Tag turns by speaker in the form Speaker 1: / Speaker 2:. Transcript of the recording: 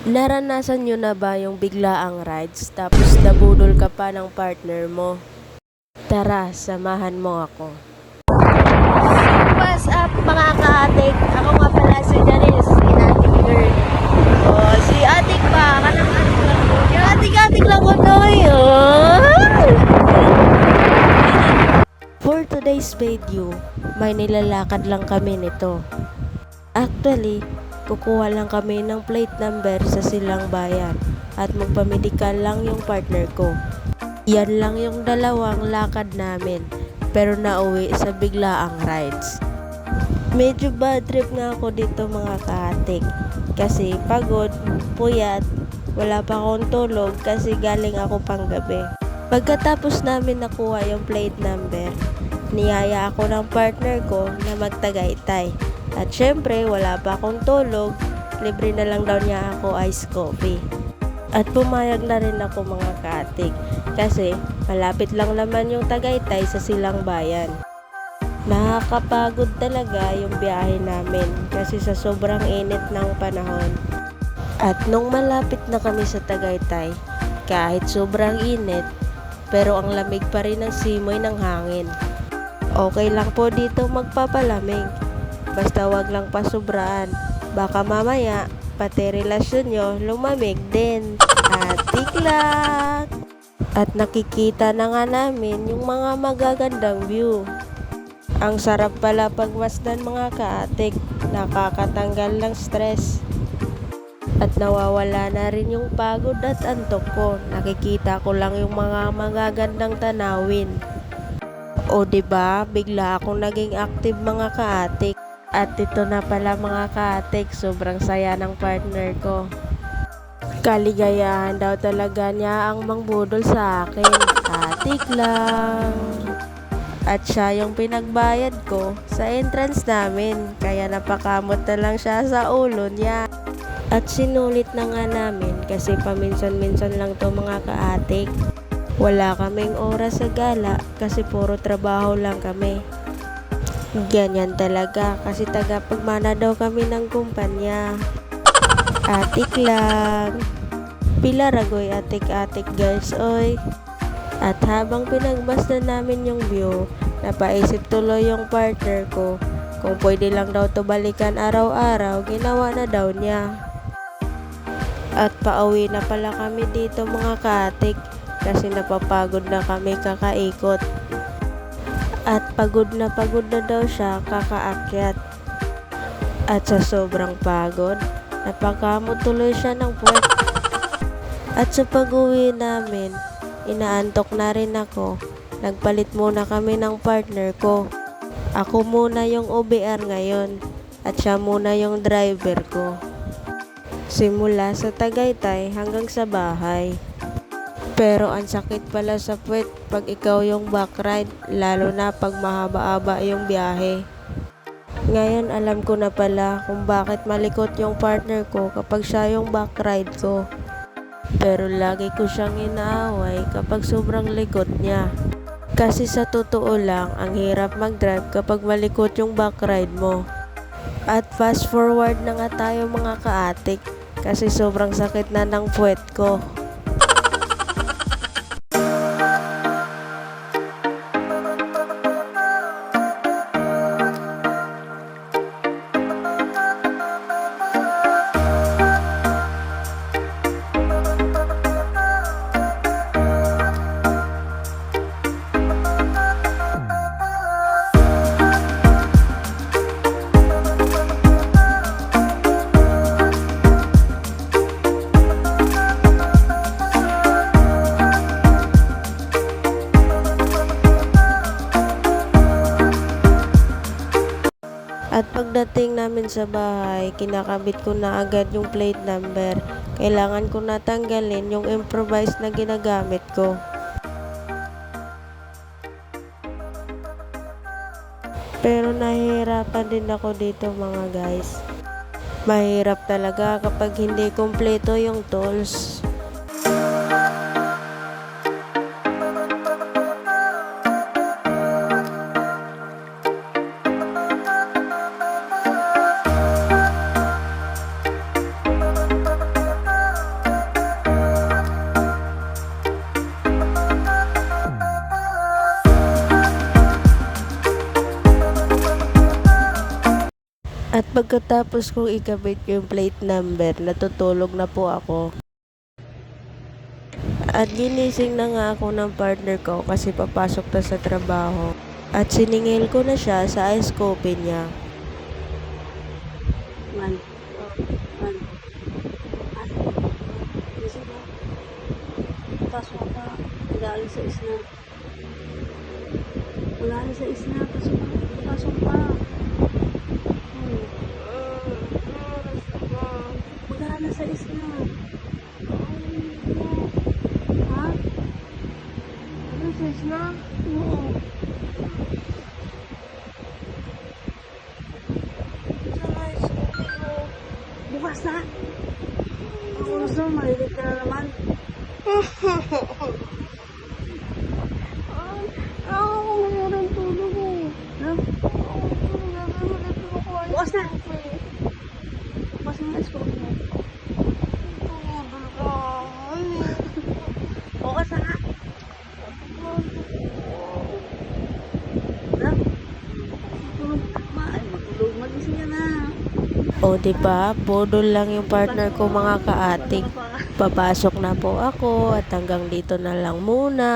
Speaker 1: Naranasan nyo na ba yung biglaang rides tapos nabudol ka pa ng partner mo? Tara, samahan mo ako. What's up mga ka-atik? Ako nga pala si Janice, inatik girl. Si atik pa, kanang atik lang mo. Yung atik-atik lang mo to For today's video, may nilalakad lang kami nito. Actually, kukuha lang kami ng plate number sa Silang Bayan at magpamedikal lang yung partner ko. Yan lang yung dalawang lakad namin, pero nauwi sa biglaang rides. Medyo bad trip nga ako dito mga kaatik, kasi pagod, puyat, wala pa akong tulog kasi galing ako pang gabi. Pagkatapos namin nakuha yung plate number, niyaya ako ng partner ko na magtagaytay. At syempre, wala pa akong tulog, libre na lang daw niya ako iced coffee. At pumayag na rin ako mga kaatik, kasi malapit lang naman yung Tagaytay sa Silang Bayan. Nakakapagod talaga yung biyahe namin kasi sa sobrang init ng panahon. At nung malapit na kami sa Tagaytay, kahit sobrang init, pero ang lamig pa rin ng simoy ng hangin. Okay lang po dito magpapalamig. Basta wag lang pasubraan. Baka mamaya, pati relasyon nyo lumamig din. Atik lang! At nakikita na nga namin yung mga magagandang view. Ang sarap pala pagmasdan mga kaatik. Nakakatanggal ng stress. At nawawala na rin yung pagod at antok ko. Nakikita ko lang yung mga magagandang tanawin. O diba, bigla akong naging active mga kaatik. At ito na pala mga kaatik, sobrang saya ng partner ko. Kaligayahan daw talaga niya ang mangbudol sa akin. Atik lang. At siya yung pinagbayad ko sa entrance namin, kaya napakamot na lang siya sa ulo niya. At sinulit na nga namin kasi paminsan-minsan lang to mga kaatik. Wala kaming oras sa gala kasi puro trabaho lang kami. Ganyan talaga kasi tagapagmana daw kami ng kumpanya. Atik lang. Pila ragoy atik-atik guys oy. At habang pinagmasdan namin yung view, napaisip tuloy yung partner ko kung pwede lang daw to balikan araw-araw, ginawa na daw niya. At pauwi na pala kami dito mga kaatik kasi napapagod na kami kakaikot. At pagod na daw siya kakaakyat. At sa sobrang pagod, napakamot tuloy siya ng puwet. At sa pag-uwi namin, inaantok na rin ako. Nagpalit muna kami ng partner ko. Ako muna yung OBR ngayon at siya muna yung driver ko. Simula sa Tagaytay hanggang sa bahay. Pero ang sakit pala sa puwet pag ikaw yung back ride, lalo na pag mahaba-haba yung biyahe. Ngayon alam ko na pala kung bakit malikot yung partner ko kapag siya yung back ride ko. Pero lagi ko siyang inaaway kapag sobrang likot niya. Kasi sa totoo lang, ang hirap mag-drive kapag malikot yung back ride mo. At fast forward na nga tayo mga kaatik kasi sobrang sakit na ng puwet ko. At pagdating namin sa bahay, kinakabit ko na agad yung plate number. Kailangan ko na tanggalin yung improvised na ginagamit ko. Pero nahihirapan din ako dito mga guys. Mahirap talaga kapag hindi kumpleto yung tools. Pagkatapos kong ikabit yung plate number, natutulog na po ako. At ginising na nga ako ng partner ko kasi papasok na sa trabaho. At siningil ko na siya sa ice coffee niya.
Speaker 2: Man. Man. Ano? Kasi ba? Pasok ka. Mag-aalis sa isna. Mag-aalis sa isna. Pasok pa. Mag-aalis sa isna. Ha?
Speaker 1: Ano sis na?
Speaker 2: Oo.
Speaker 1: Sa ice coffee ko.
Speaker 2: Bukas na. Ang oras na, malilit ka na naman.
Speaker 1: Ako mayroon tulog eh.
Speaker 2: Ha? Bukas na. Bukas na ice coffee mo. Bukas na nga. Ha? Tulog. Matulog. Magising ka na.
Speaker 1: O diba, bodol lang yung partner ko mga kaatik. Papasok na po ako at hanggang dito na lang muna.